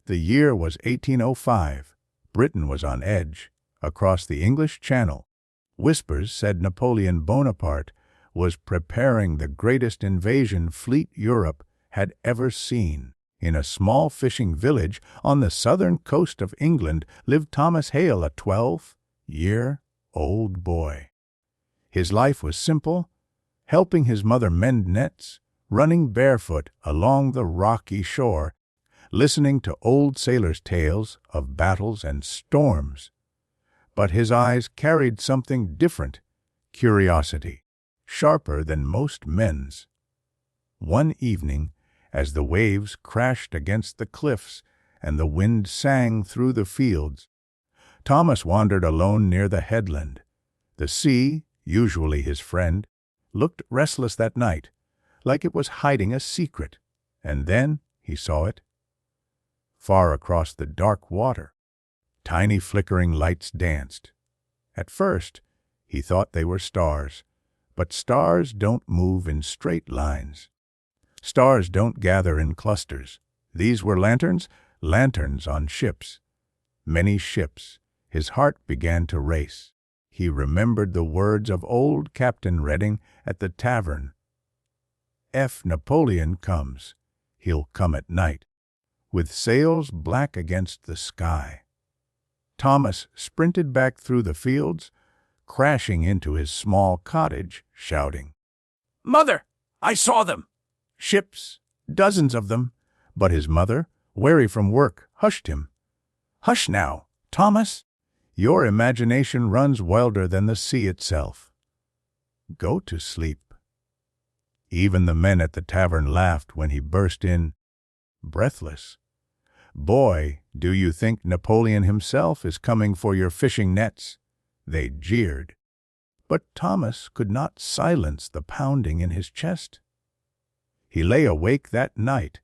The year was 1805. Britain was on edge. Across the English Channel, whispers said Napoleon Bonaparte was preparing the greatest invasion fleet Europe had ever seen. In a small fishing village on the southern coast of England lived Thomas Hale, a 12-year-old boy. His life was simple, helping his mother mend nets, running barefoot along the rocky shore, listening to old sailors' tales of battles and storms. But his eyes carried something different, curiosity, sharper than most men's. One evening, as the waves crashed against the cliffs and the wind sang through the fields, Thomas wandered alone near the headland. The sea, usually his friend, looked restless that night, like it was hiding a secret. And then he saw it. Far across the dark water, tiny flickering lights danced. At first, he thought they were stars, but stars don't move in straight lines. Stars don't gather in clusters. These were lanterns, lanterns on ships. Many ships. His heart began to race. He remembered the words of old Captain Redding at the tavern. "If Napoleon comes, he'll come at night, with sails black against the sky." Thomas sprinted back through the fields, crashing into his small cottage, shouting, "Mother, I saw them!" Ships, dozens of them, but his mother, weary from work, hushed him. "Hush now, Thomas. Your imagination runs wilder than the sea itself. Go to sleep." Even the men at the tavern laughed when he burst in, breathless. "Boy, do you think Napoleon himself is coming for your fishing nets?" They jeered. But Thomas could not silence the pounding in his chest. He lay awake that night,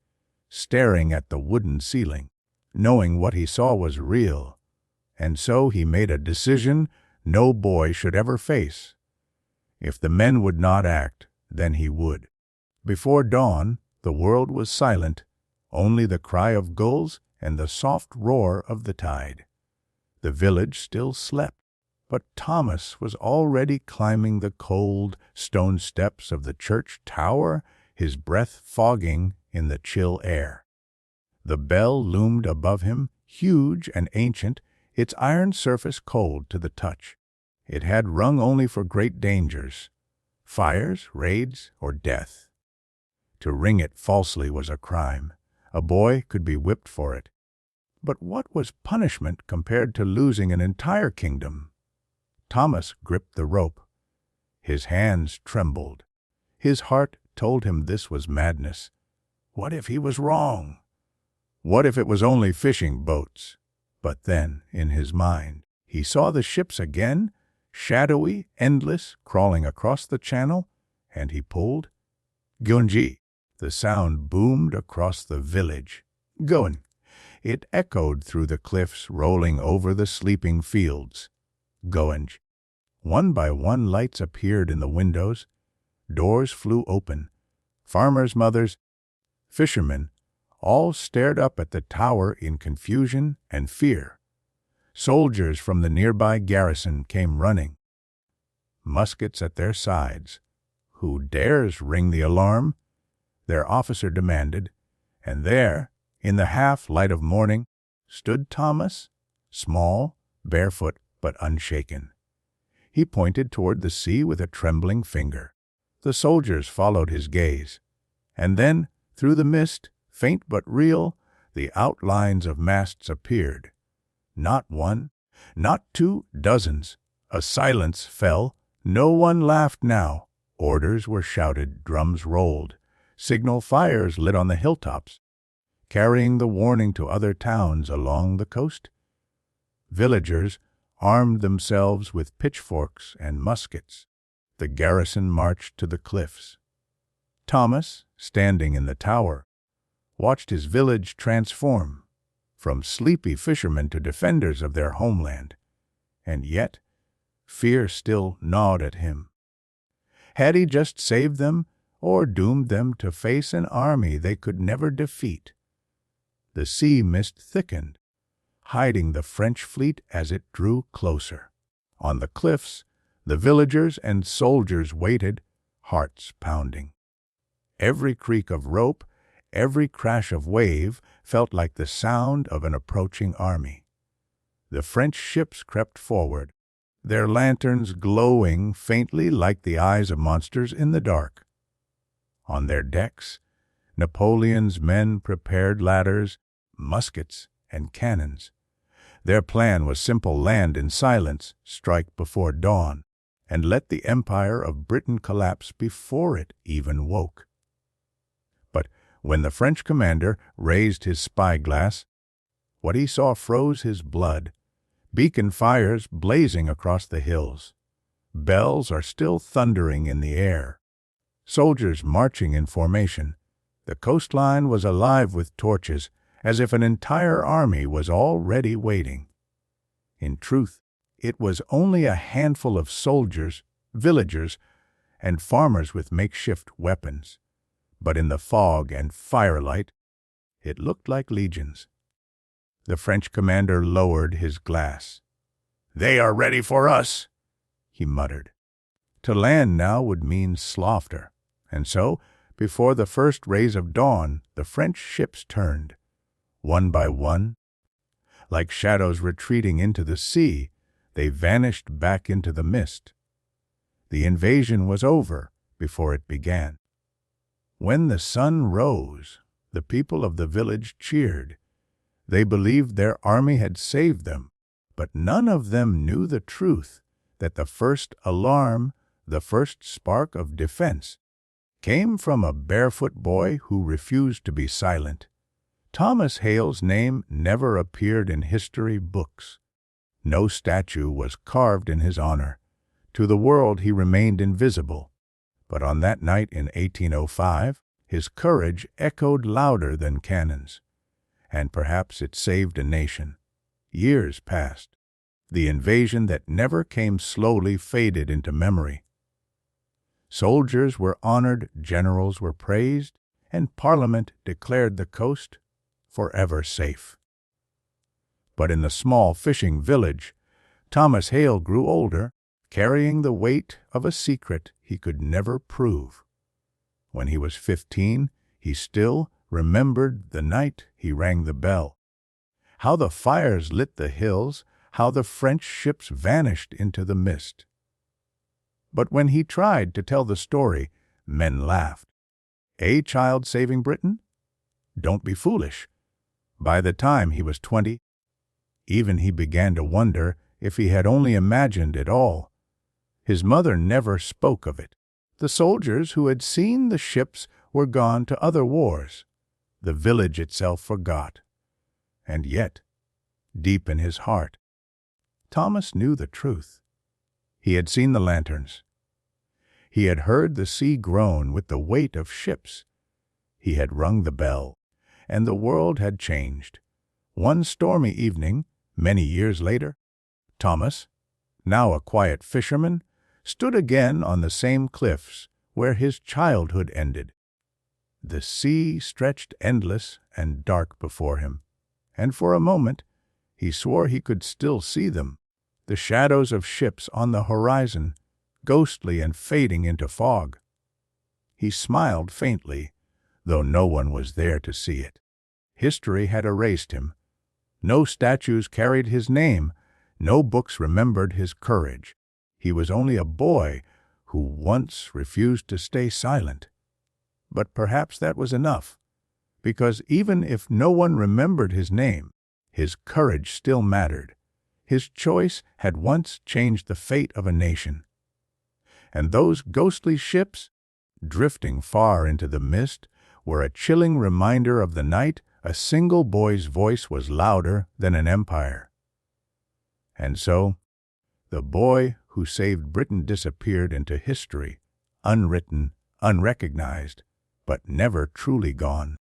staring at the wooden ceiling, knowing what he saw was real. And so he made a decision no boy should ever face. If the men would not act, then he would. Before dawn, the world was silent, only the cry of gulls and the soft roar of the tide. The village still slept, but Thomas was already climbing the cold stone steps of the church tower, his breath fogging in the chill air. The bell loomed above him, huge and ancient, its iron surface cold to the touch. It had rung only for great dangers, fires, raids, or death. To ring it falsely was a crime. A boy could be whipped for it. But what was punishment compared to losing an entire kingdom? Thomas gripped the rope. His hands trembled. His heart told him this was madness. What if he was wrong? What if it was only fishing boats? But then, in his mind, he saw the ships again, shadowy, endless, crawling across the channel, and he pulled. "Gunji!" The sound boomed across the village. "Going!" It echoed through the cliffs, rolling over the sleeping fields. "Going!" One by one lights appeared in the windows. Doors flew open. Farmers' mothers, fishermen, all stared up at the tower in confusion and fear. Soldiers from the nearby garrison came running, muskets at their sides. "Who dares ring the alarm?" their officer demanded. And there, in the half-light of morning, stood Thomas, small, barefoot, but unshaken. He pointed toward the sea with a trembling finger. The soldiers followed his gaze. And then, through the mist, faint but real, the outlines of masts appeared. Not one, not two, dozens. A silence fell. No one laughed now. Orders were shouted, drums rolled. Signal fires lit on the hilltops, carrying the warning to other towns along the coast. Villagers armed themselves with pitchforks and muskets. The garrison marched to the cliffs. Thomas, standing in the tower, watched his village transform, from sleepy fishermen to defenders of their homeland. And yet, fear still gnawed at him. Had he just saved them, or doomed them to face an army they could never defeat? The sea mist thickened, hiding the French fleet as it drew closer. On the cliffs, the villagers and soldiers waited, hearts pounding. Every creak of rope, every crash of wave felt like the sound of an approaching army. The French ships crept forward, their lanterns glowing faintly like the eyes of monsters in the dark. On their decks, Napoleon's men prepared ladders, muskets, and cannons. Their plan was simple: land in silence, strike before dawn, and let the Empire of Britain collapse before it even woke. But when the French commander raised his spyglass, what he saw froze his blood. Beacon fires blazing across the hills. Bells are still thundering in the air. Soldiers marching in formation. The coastline was alive with torches, as if an entire army was already waiting. In truth, it was only a handful of soldiers, villagers, and farmers with makeshift weapons. But in the fog and firelight, it looked like legions. The French commander lowered his glass. "They are ready for us," he muttered. To land now would mean slaughter, and so, before the first rays of dawn, the French ships turned. One by one, like shadows retreating into the sea, they vanished back into the mist. The invasion was over before it began. When the sun rose, the people of the village cheered. They believed their army had saved them, but none of them knew the truth, that the first alarm, the first spark of defense, came from a barefoot boy who refused to be silent. Thomas Hale's name never appeared in history books. No statue was carved in his honor. To the world he remained invisible. But on that night in 1805, his courage echoed louder than cannons. And perhaps it saved a nation. Years passed. The invasion that never came slowly faded into memory. Soldiers were honored, generals were praised, and Parliament declared the coast forever safe. But in the small fishing village, Thomas Hale grew older, carrying the weight of a secret he could never prove. When he was 15, he still remembered the night he rang the bell. How the fires lit the hills, how the French ships vanished into the mist. But when he tried to tell the story, men laughed. A child saving Britain? Don't be foolish. By the time he was 20, even he began to wonder if he had only imagined it all. His mother never spoke of it. The soldiers who had seen the ships were gone to other wars. The village itself forgot. And yet, deep in his heart, Thomas knew the truth. He had seen the lanterns. He had heard the sea groan with the weight of ships. He had rung the bell, and the world had changed. One stormy evening, many years later, Thomas, now a quiet fisherman, stood again on the same cliffs where his childhood ended. The sea stretched endless and dark before him, and for a moment he swore he could still see them, the shadows of ships on the horizon, ghostly and fading into fog. He smiled faintly, though no one was there to see it. History had erased him. No statues carried his name, no books remembered his courage. He was only a boy who once refused to stay silent. But perhaps that was enough, because even if no one remembered his name, his courage still mattered. His choice had once changed the fate of a nation. And those ghostly ships, drifting far into the mist, were a chilling reminder of the night a single boy's voice was louder than an empire. And so, the boy who saved Britain disappeared into history, unwritten, unrecognized, but never truly gone.